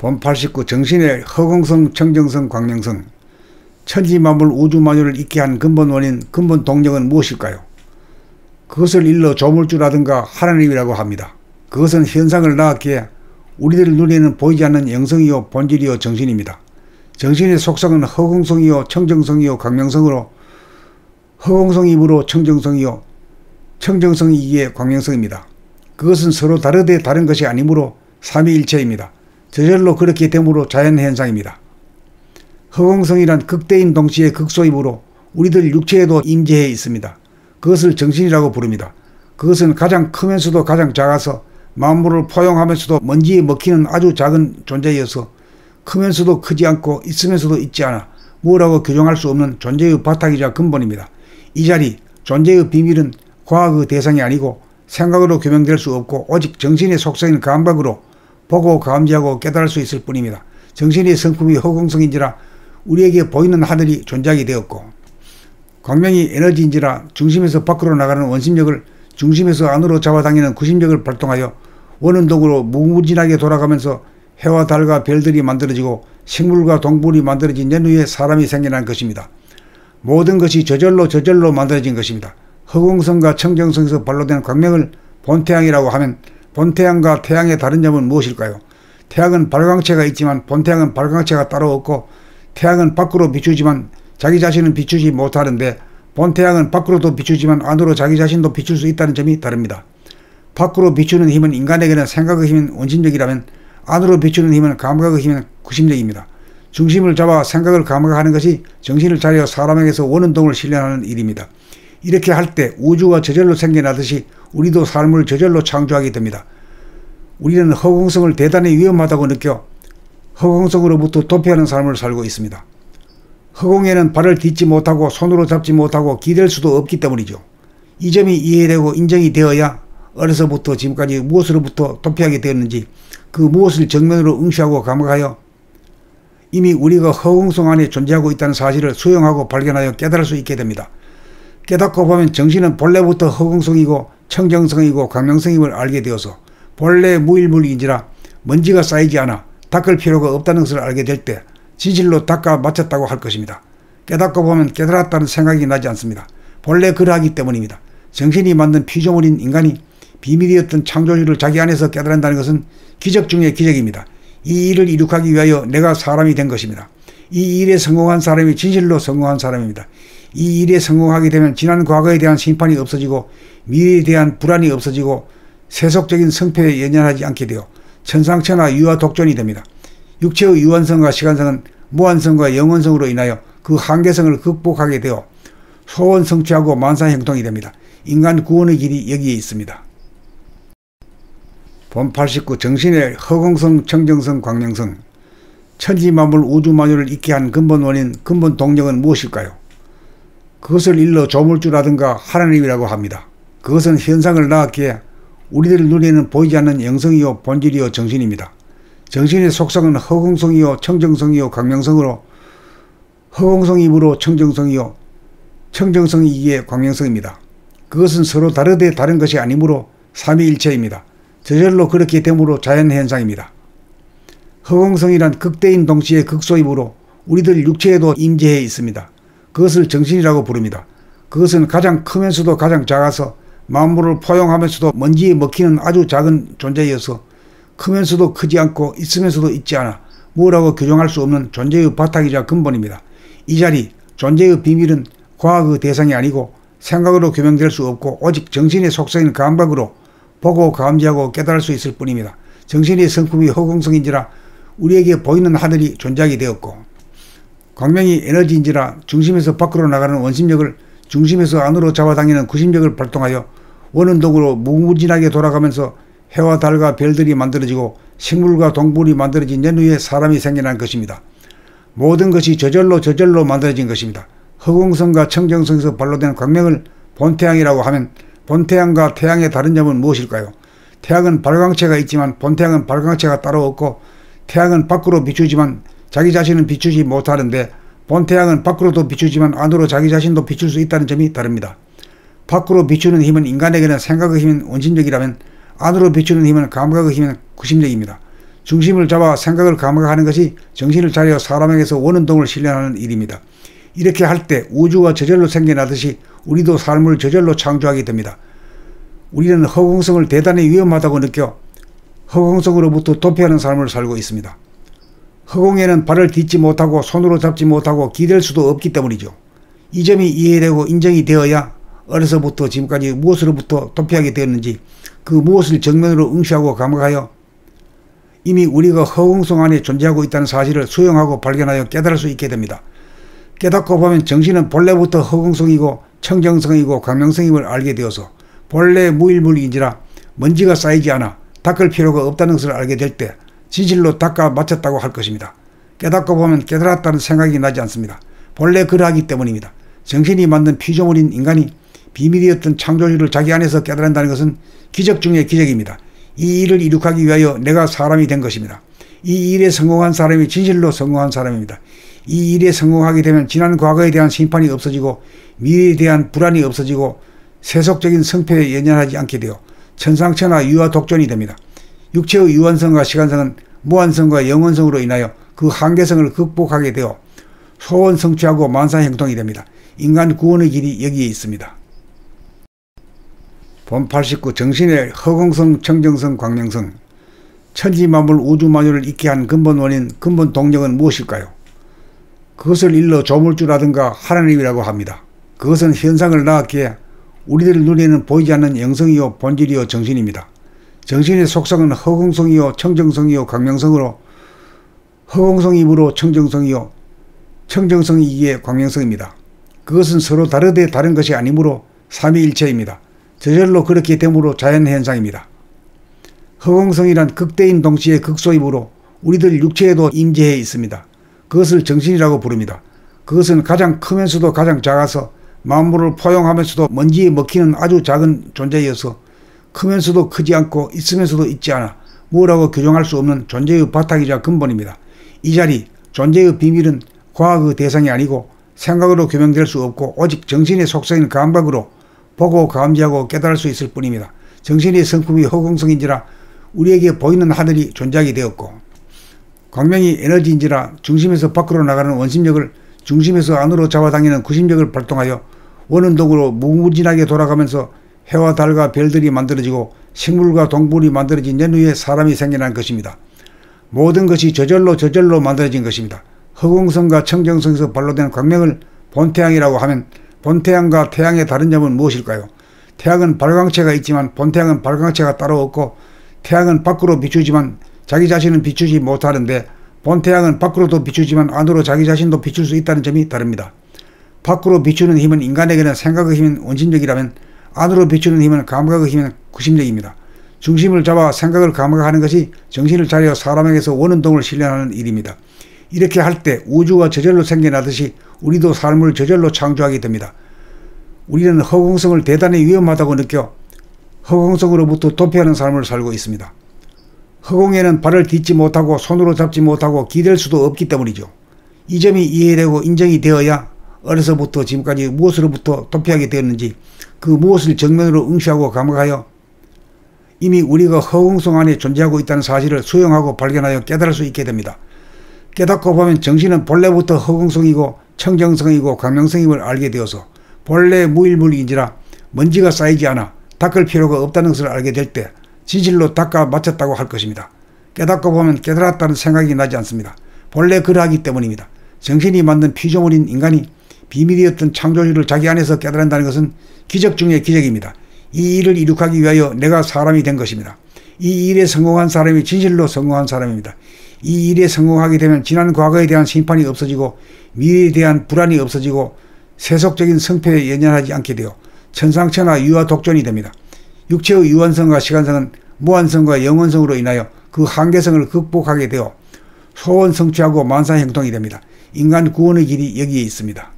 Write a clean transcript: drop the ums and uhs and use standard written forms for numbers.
본 89 정신의 허공성, 청정성, 광명성, 천지만물 우주만유를 있게 한 근본 원인, 근본 동력은 무엇일까요? 그것을 일러 조물주라든가 하나님이라고 합니다. 그것은 현상을 낳았기에 우리들 눈에는 보이지 않는 영성이요 본질이요 정신입니다. 정신의 속성은 허공성이요 청정성이요 광명성으로 허공성이 이므로 청정성이요 청정성이 이기에 광명성입니다. 그것은 서로 다르되 다른 것이 아니므로 삼위일체입니다. 저절로 그렇게 되므로 자연현상입니다. 허공성이란 극대인 동시에 극소이므로 우리들 육체에도 임재해 있습니다. 그것을 정신이라고 부릅니다. 그것은 가장 크면서도 가장 작아서 만물을 포용하면서도 먼지에 먹히는 아주 작은 존재여서 크면서도 크지 않고 있으면서도 있지 않아 뭐라고 규정할 수 없는 존재의 바탕이자 근본입니다. 이 자리 존재의 비밀은 과학의 대상이 아니고 생각으로 규명될 수 없고 오직 정신의 속성인 감각으로 보고 감지하고 깨달을 수 있을 뿐입니다. 정신의 성품이 허공성인지라 우리에게 보이는 하늘이 존재하게 되었고 광명이 에너지인지라 중심에서 밖으로 나가는 원심력을 중심에서 안으로 잡아당기는 구심력을 발동하여 원운동으로 무궁무진하게 돌아가면서 해와 달과 별들이 만들어지고 식물과 동물이 만들어진 연후에 사람이 생겨난 것입니다. 모든 것이 저절로 만들어진 것입니다. 허공성과 청정성에서 발로된 광명을 본태양이라고 하면 본태양과 태양의 다른 점은 무엇일까요? 태양은 발광체가 있지만 본태양은 발광체가 따로 없고 태양은 밖으로 비추지만 자기 자신은 비추지 못하는데 본태양은 밖으로도 비추지만 안으로 자기 자신도 비출 수 있다는 점이 다릅니다. 밖으로 비추는 힘은 인간에게는 생각의 힘인 원심력이라면 안으로 비추는 힘은 감각의 힘인 구심력입니다. 중심을 잡아 생각을 감각하는 것이 정신을 차려 사람에게서 원운동을 실현하는 일입니다. 이렇게 할 때 우주가 저절로 생겨나듯이 우리도 삶을 저절로 창조하게 됩니다. 우리는 허공성을 대단히 위험하다고 느껴 허공성으로부터 도피하는 삶을 살고 있습니다. 허공에는 발을 딛지 못하고 손으로 잡지 못하고 기댈 수도 없기 때문이죠. 이 점이 이해되고 인정이 되어야 어려서부터 지금까지 무엇으로부터 도피하게 되었는지 그 무엇을 정면으로 응시하고 감각하여 이미 우리가 허공성 안에 존재하고 있다는 사실을 수용하고 발견하여 깨달을 수 있게 됩니다. 깨닫고 보면 정신은 본래부터 허공성이고 청정성이고 광명성임을 알게 되어서 본래 무일물인지라 먼지가 쌓이지 않아 닦을 필요가 없다는 것을 알게 될 때 진실로 닦아 마쳤다고 할 것입니다. 깨닫고 보면 깨달았다는 생각이 나지 않습니다. 본래 그러하기 때문입니다. 정신이 만든 피조물인 인간이 비밀이었던 창조주를 자기 안에서 깨달은다는 것은 기적 중의 기적입니다. 이 일을 이룩하기 위하여 내가 사람이 된 것입니다. 이 일에 성공한 사람이 진실로 성공한 사람입니다. 이 일에 성공하게 되면 지난 과거에 대한 심판이 없어지고 미래에 대한 불안이 없어지고 세속적인 성패에 연연하지 않게 되어 천상천하 유아독존이 됩니다. 육체의 유한성과 시간성은 무한성과 영원성으로 인하여 그 한계성을 극복하게 되어 소원 성취하고 만사형통이 됩니다. 인간 구원의 길이 여기에 있습니다. 본 89 정신의 허공성, 청정성, 광명성, 천지만물 우주만유를 있게 한 근본 원인, 근본 동력은 무엇일까요? 그것을 일러 조물주라든가 하나님이라고 합니다. 그것은 현상을 낳았기에 우리들 눈에는 보이지 않는 영성이요 본질이요 정신입니다. 정신의 속성은 허공성이요 청정성이요 광명성으로 허공성이 이므로 청정성이요 청정성이 이기에 광명성입니다. 그것은 서로 다르되 다른 것이 아니므로 삼위일체입니다. 저절로 그렇게 되므로 자연현상입니다. 허공성이란 극대인 동시에 극소이므로 우리들 육체에도 임재해 있습니다. 그것을 정신이라고 부릅니다. 그것은 가장 크면서도 가장 작아서 만물을 포용하면서도 먼지에 먹히는 아주 작은 존재여서 크면서도 크지 않고 있으면서도 있지 않아 뭐라고 규정할 수 없는 존재의 바탕이자 근본입니다. 이 자리 존재의 비밀은 과학의 대상이 아니고 생각으로 규명될 수 없고 오직 정신의 속성인 감각으로 보고 감지하고 깨달을 수 있을 뿐입니다. 정신의 성품이 허공성인지라 우리에게 보이는 하늘이 존재하게 되었고 광명이 에너지인지라 중심에서 밖으로 나가는 원심력을 중심에서 안으로 잡아당기는 구심력을 발동하여 원운동으로 무궁무진하게 돌아가면서 해와 달과 별들이 만들어지고 식물과 동물이 만들어진 연후에 사람이 생겨난 것입니다. 모든 것이 저절로 만들어진 것입니다. 허공성과 청정성에서 발로된 광명을 본태양이라고 하면 본태양과 태양의 다른 점은 무엇일까요? 태양은 발광체가 있지만 본태양은 발광체가 따로 없고 태양은 밖으로 비추지만 자기 자신은 비추지 못하는데 본태양은 밖으로도 비추지만 안으로 자기 자신도 비출 수 있다는 점이 다릅니다. 밖으로 비추는 힘은 인간에게는 생각의 힘인 원심력이라면 안으로 비추는 힘은 감각의 힘인 구심력입니다. 중심을 잡아 생각을 감각하는 것이 정신을 차려 사람에게서 원운동을 실현하는 일입니다. 이렇게 할 때 우주가 저절로 생겨나듯이 우리도 삶을 저절로 창조하게 됩니다. 우리는 허공성을 대단히 위험하다고 느껴 허공성으로부터 도피하는 삶을 살고 있습니다. 허공에는 발을 딛지 못하고 손으로 잡지 못하고 기댈 수도 없기 때문이죠. 이 점이 이해되고 인정이 되어야 어려서부터 지금까지 무엇으로부터 도피하게 되었는지 그 무엇을 정면으로 응시하고 감각하여 이미 우리가 허공성 안에 존재하고 있다는 사실을 수용하고 발견하여 깨달을 수 있게 됩니다. 깨닫고 보면 정신은 본래부터 허공성이고 청정성이고 광명성임을 알게 되어서 본래 무일물인지라 먼지가 쌓이지 않아 닦을 필요가 없다는 것을 알게 될 때 진실로 닦아 마쳤다고 할 것입니다. 깨닫고 보면 깨달았다는 생각이 나지 않습니다. 본래 그러하기 때문입니다. 정신이 만든 피조물인 인간이 비밀이었던 창조주를 자기 안에서 깨달은다는 것은 기적 중의 기적입니다. 이 일을 이룩하기 위하여 내가 사람이 된 것입니다. 이 일에 성공한 사람이 진실로 성공한 사람입니다. 이 일에 성공하게 되면 지난 과거에 대한 심판이 없어지고 미래에 대한 불안이 없어지고 세속적인 성패에 연연하지 않게 되어 천상천하 유아독존이 됩니다. 육체의 유한성과 시간성은 무한성과 영원성으로 인하여 그 한계성을 극복하게 되어 소원 성취하고 만사형통이 됩니다. 인간 구원의 길이 여기에 있습니다. 본 89 정신의 허공성, 청정성, 광명성 천지만물 우주만유를 있게 한 근본 원인, 근본 동력은 무엇일까요? 그것을 일러 조물주라든가 하나님이라고 합니다. 그것은 현상을 낳았기에 우리들 눈에는 보이지 않는 영성이요 본질이요 정신입니다. 정신의 속성은 허공성이요 청정성이요 광명성으로 허공성이므로 청정성이요 청정성이기에 광명성입니다. 그것은 서로 다르되 다른 것이 아니므로 삼위일체입니다. 저절로 그렇게 되므로 자연현상입니다. 허공성이란 극대인 동시에 극소이므로 우리들 육체에도 임재해 있습니다. 그것을 정신이라고 부릅니다. 그것은 가장 크면서도 가장 작아서 만물을 포용하면서도 먼지에 먹히는 아주 작은 존재여서 크면서도 크지 않고 있으면서도 있지 않아 뭐라고 규정할 수 없는 존재의 바탕이자 근본입니다. 이 자리 존재의 비밀은 과학의 대상이 아니고 생각으로 규명될 수 없고 오직 정신의 속성인 감각으로 보고 감지하고 깨달을 수 있을 뿐입니다. 정신의 성품이 허공성인지라 우리에게 보이는 하늘이 존재하게 되었고 광명이 에너지인지라 중심에서 밖으로 나가는 원심력을 중심에서 안으로 잡아당기는 구심력을 발동하여 원운동으로 무궁무진하게 돌아가면서 해와 달과 별들이 만들어지고 식물과 동물이 만들어진 연후에 사람이 생겨난 것입니다. 모든 것이 저절로 만들어진 것입니다. 허공성과 청정성에서 발로된 광명을 본태양이라고 하면 본태양과 태양의 다른 점은 무엇일까요? 태양은 발광체가 있지만 본태양은 발광체가 따로 없고 태양은 밖으로 비추지만 자기 자신은 비추지 못하는데 본태양은 밖으로도 비추지만 안으로 자기 자신도 비출 수 있다는 점이 다릅니다. 밖으로 비추는 힘은 인간에게는 생각의 힘인 원심력이라면 안으로 비추는 힘은 감각의 힘인 구심력입니다. 중심을 잡아 생각을 감각하는 것이 정신을 차려 사람에게서 원운동을 실현하는 일입니다. 이렇게 할 때 우주가 저절로 생겨나듯이 우리도 삶을 저절로 창조하게 됩니다. 우리는 허공성을 대단히 위험하다고 느껴 허공성으로부터 도피하는 삶을 살고 있습니다. 허공에는 발을 딛지 못하고 손으로 잡지 못하고 기댈 수도 없기 때문이죠. 이 점이 이해되고 인정이 되어야 어려서부터 지금까지 무엇으로부터 도피하게 되었는지 그 무엇을 정면으로 응시하고 감각하여 이미 우리가 허공성 안에 존재하고 있다는 사실을 수용하고 발견하여 깨달을 수 있게 됩니다. 깨닫고 보면 정신은 본래부터 허공성이고 청정성이고 광명성임을 알게 되어서 본래 무일물인지라 먼지가 쌓이지 않아 닦을 필요가 없다는 것을 알게 될 때 진실로 닦아 마쳤다고 할 것입니다. 깨닫고 보면 깨달았다는 생각이 나지 않습니다. 본래 그러하기 때문입니다. 정신이 만든 피조물인 인간이 비밀이었던 창조주를 자기 안에서 깨달은다는 것은 기적 중의 기적입니다. 이 일을 이룩하기 위하여 내가 사람이 된 것입니다. 이 일에 성공한 사람이 진실로 성공한 사람입니다. 이 일에 성공하게 되면 지난 과거에 대한 심판이 없어지고 미래에 대한 불안이 없어지고 세속적인 성패에 연연하지 않게 되어 천상천하 유아독존이 됩니다. 육체의 유한성과 시간성은 무한성과 영원성으로 인하여 그 한계성을 극복하게 되어 소원 성취하고 만사형통이 됩니다. 인간 구원의 길이 여기에 있습니다.